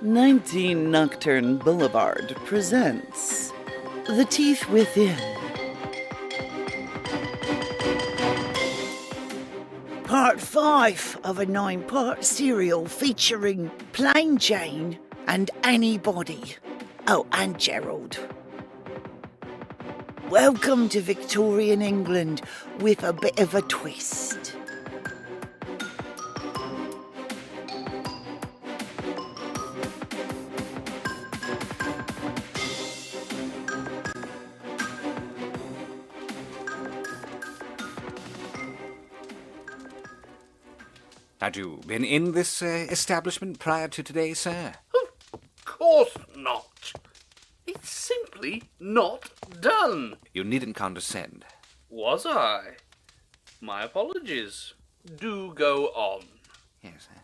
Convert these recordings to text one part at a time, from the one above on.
19 Nocturne Boulevard presents The Teeth Within. Part 5 of a 9-part serial featuring Plain Jane and Anybody. Oh, and Gerald. Welcome to Victorian England with a bit of a twist. Had you been in this establishment prior to today, sir? Of course not. It's simply not done. You needn't condescend. Was I? My apologies. Do go on. Yes, sir.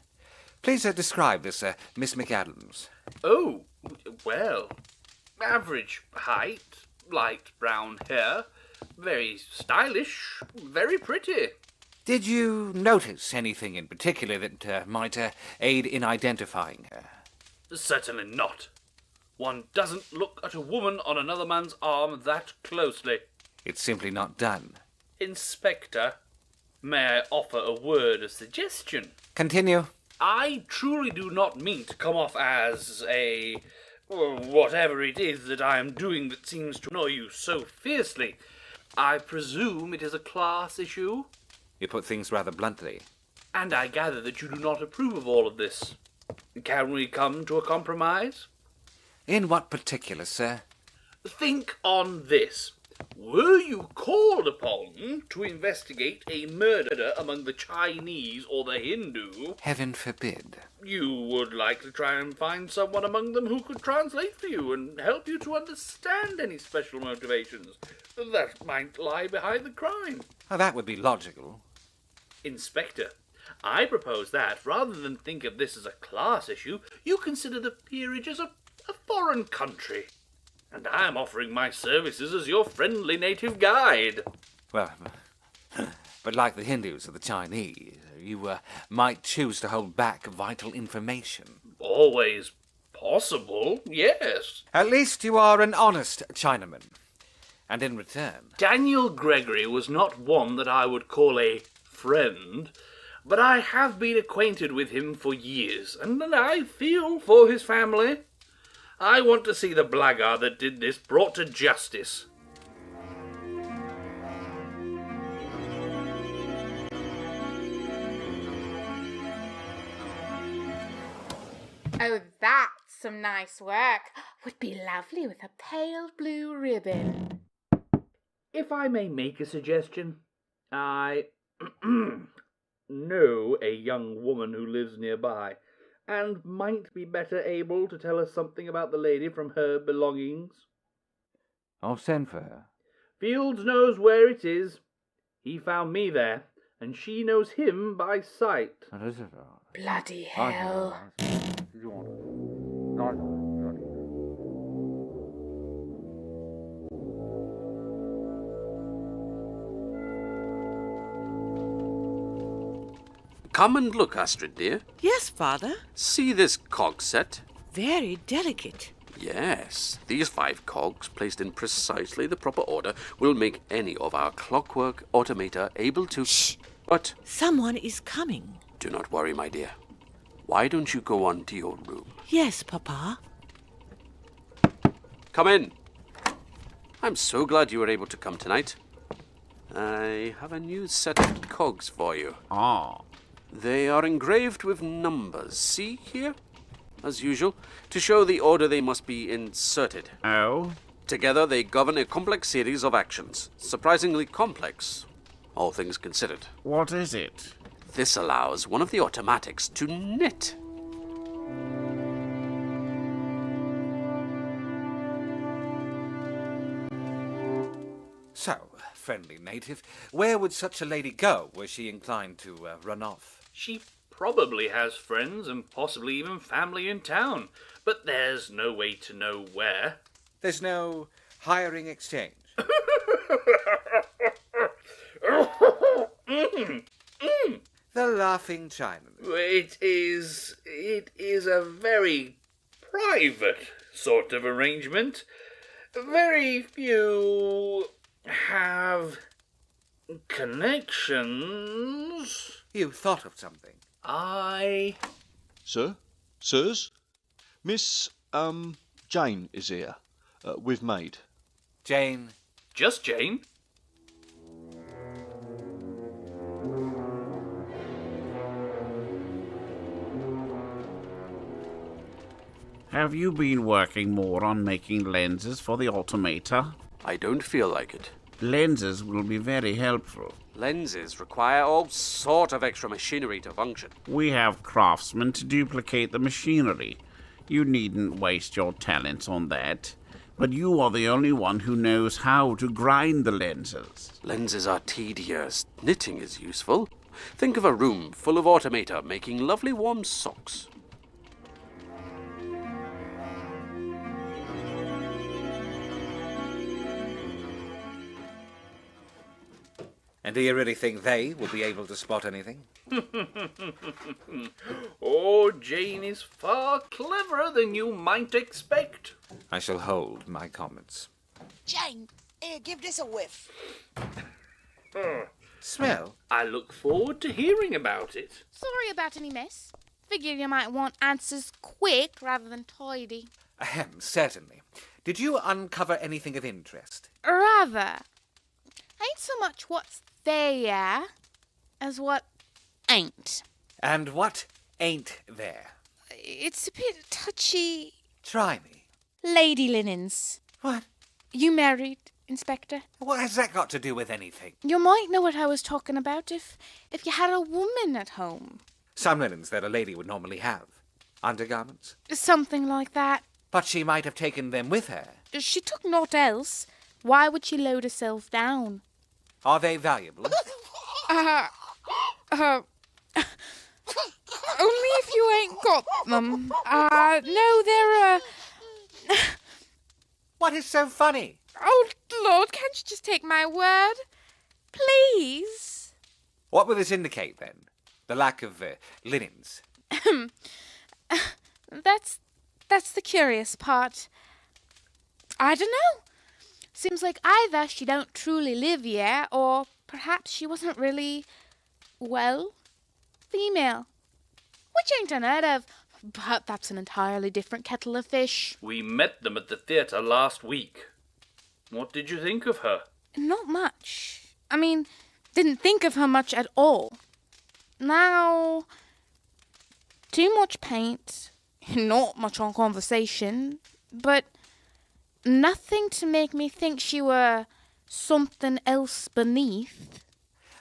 Please describe this Miss McAdams. Oh, well, average height, light brown hair, very stylish, very pretty. Did you notice anything in particular that might aid in identifying her? Certainly not. One doesn't look at a woman on another man's arm that closely. It's simply not done. Inspector, may I offer a word of suggestion? Continue. I truly do not mean to come off as whatever it is that I am doing that seems to annoy you so fiercely. I presume it is a class issue? You put things rather bluntly. And I gather that you do not approve of all of this. Can we come to a compromise? In what particular, sir? Think on this. Were you called upon to investigate a murder among the Chinese or the Hindu? Heaven forbid. You would like to try and find someone among them who could translate for you and help you to understand any special motivations that might lie behind the crime. Oh, that would be logical. Inspector, I propose that, rather than think of this as a class issue, you consider the peerage as a foreign country. And I am offering my services as your friendly native guide. Well, but like the Hindus or the Chinese, you might choose to hold back vital information. Always possible, yes. At least you are an honest Chinaman. And in return... Daniel Gregory was not one that I would call a friend, but I have been acquainted with him for years, and I feel for his family. I want to see the blackguard that did this brought to justice. Oh, that's some nice work. Would be lovely with a pale blue ribbon. If I may make a suggestion, I know a young woman who lives nearby, and might be better able to tell us something about the lady from her belongings. I'll send for her. Fields knows where it is. He found me there, and she knows him by sight. Bloody hell. Come and look, Astrid, dear. Yes, Father. See this cog set? Very delicate. Yes. These 5 cogs, placed in precisely the proper order, will make any of our clockwork automata able to... Shh! What? Someone is coming. Do not worry, my dear. Why don't you go on to your room? Yes, Papa. Come in. I'm so glad you were able to come tonight. I have a new set of cogs for you. Ah. They are engraved with numbers. See here? As usual, to show the order they must be inserted. Oh? Together they govern a complex series of actions. Surprisingly complex, all things considered. What is it? This allows one of the automatics to knit. So, friendly native, where would such a lady go were she inclined to run off? She probably has friends and possibly even family in town, but there's no way to know where. There's no hiring exchange. The Laughing Chinaman. It is a very private sort of arrangement. Very few have connections. You thought of something. Sir? Sirs? Miss, Jane is here. With maid. Jane. Just Jane? Have you been working more on making lenses for the automata? I don't feel like it. Lenses will be very helpful. Lenses require all sort of extra machinery to function. We have craftsmen to duplicate the machinery. You needn't waste your talents on that. But you are the only one who knows how to grind the lenses. Lenses are tedious. Knitting is useful. Think of a room full of automata making lovely warm socks. And do you really think they will be able to spot anything? Oh, Jane is far cleverer than you might expect. I shall hold my comments. Jane, here, give this a whiff. Smell? I look forward to hearing about it. Sorry about any mess. Figured you might want answers quick rather than tidy. Ahem, certainly. Did you uncover anything of interest? Rather. Ain't so much what's there as what ain't. And what ain't there? It's a bit touchy. Try me. Lady linens. What? You married, Inspector? What has that got to do with anything? You might know what I was talking about if you had a woman at home. Some linens that a lady would normally have. Undergarments? Something like that. But she might have taken them with her. She took naught else. Why would she load herself down? Are they valuable? Only if you ain't got them. No, they're, What is so funny? Oh, Lord, can't you just take my word? Please? What will this indicate, then? The lack of linens? That's the curious part. I don't know. Seems like either she don't truly live here, or perhaps she wasn't really, well, female. Which ain't unheard of, but that's an entirely different kettle of fish. We met them at the theatre last week. What did you think of her? Not much. I mean, didn't think of her much at all. Now, too much paint, not much on conversation, but nothing to make me think she were something else beneath.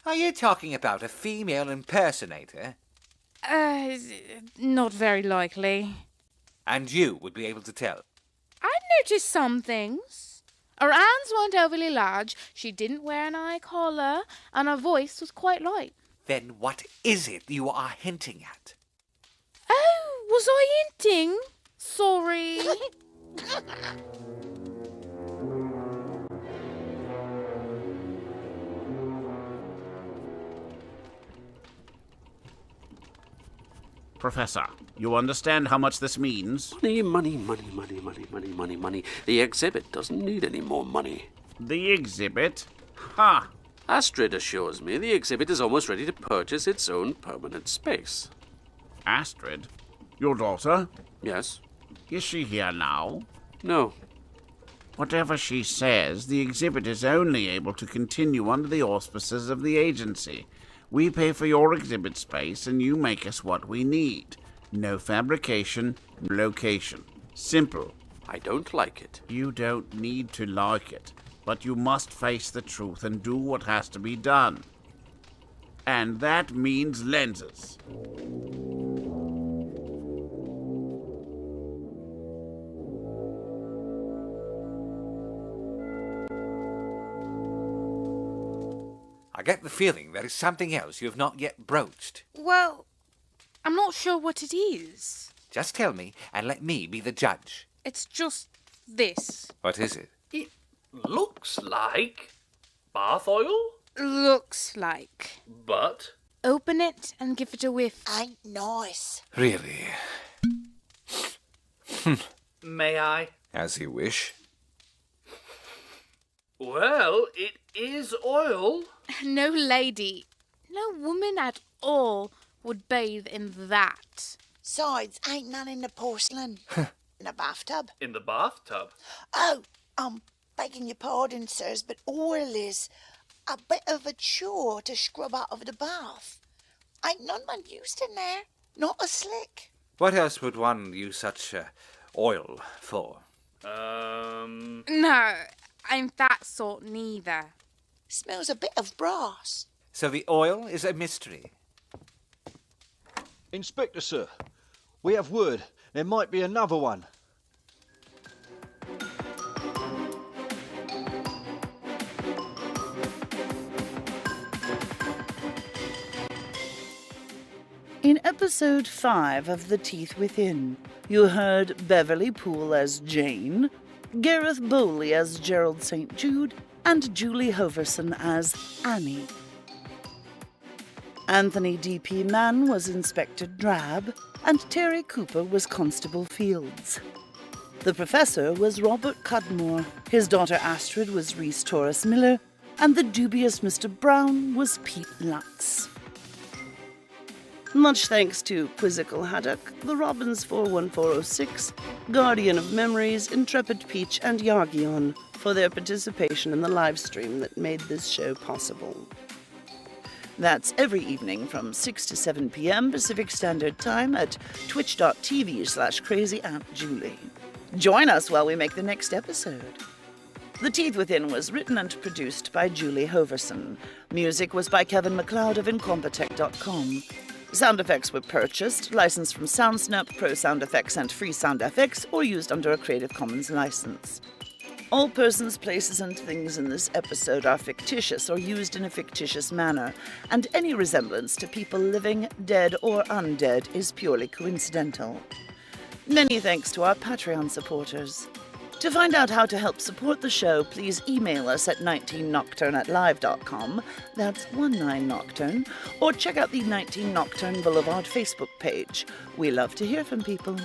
Are you talking about a female impersonator? Not very likely. And you would be able to tell? I noticed some things. Her hands weren't overly large, she didn't wear an eye collar, and her voice was quite light. Then what is it you are hinting at? Oh, was I hinting? Sorry. Professor, you understand how much this means? Money, money, money, money, money, money, money, money. The exhibit doesn't need any more money. The exhibit? Ha! Astrid assures me the exhibit is almost ready to purchase its own permanent space. Astrid? Your daughter? Yes? Is she here now? No. Whatever she says, the exhibit is only able to continue under the auspices of the agency. We pay for your exhibit space, and you make us what we need. No fabrication, no location. Simple. I don't like it. You don't need to like it, but you must face the truth and do what has to be done. And that means lenses. I get the feeling there is something else you have not yet broached. Well, I'm not sure what it is. Just tell me, and let me be the judge. It's just this. What is it? It looks like bath oil, Looks like. but open it and give it a whiff. Ain't nice. Really? May I? As you wish. Well, it is oil. No lady, no woman at all would bathe in that. Sides, ain't none in the porcelain. In the bathtub. In the bathtub. Oh, I'm begging your pardon, sirs, but oil is a bit of a chore to scrub out of the bath. Ain't none man used in there. Not a slick. What else would one use such oil for? No, I'm that sort neither. Smells a bit of brass. So the oil is a mystery. Inspector, sir, we have word there might be another one. In episode 5 of The Teeth Within, you heard Beverly Poole as Jane, Gareth Bowley as Gerald St. Jude, and Julie Hoverson as Annie. Anthony D.P. Mann was Inspector Drab, and Terry Cooper was Constable Fields. The Professor was Robert Cudmore, his daughter Astrid was Rhys Torres Miller, and the dubious Mr. Brown was Pete Lutz. Much thanks to Quizzical Haddock, the Robins 41406, Guardian of Memories, Intrepid Peach, and Yargion for their participation in the live stream that made this show possible. That's every evening from 6 to 7 p.m. Pacific Standard Time at twitch.tv/crazyauntjulie. Join us while we make the next episode. The Teeth Within was written and produced by Julie Hoverson. Music was by Kevin MacLeod of Incompetech.com. Sound effects were purchased, licensed from SoundSnap, Pro Sound Effects, and Free Sound FX, or used under a Creative Commons license. All persons, places, and things in this episode are fictitious or used in a fictitious manner, and any resemblance to people living, dead, or undead is purely coincidental. Many thanks to our Patreon supporters. To find out how to help support the show, please email us at 19nocturne@live.com, that's 19nocturne, or check out the 19 Nocturne Boulevard Facebook page. We love to hear from people.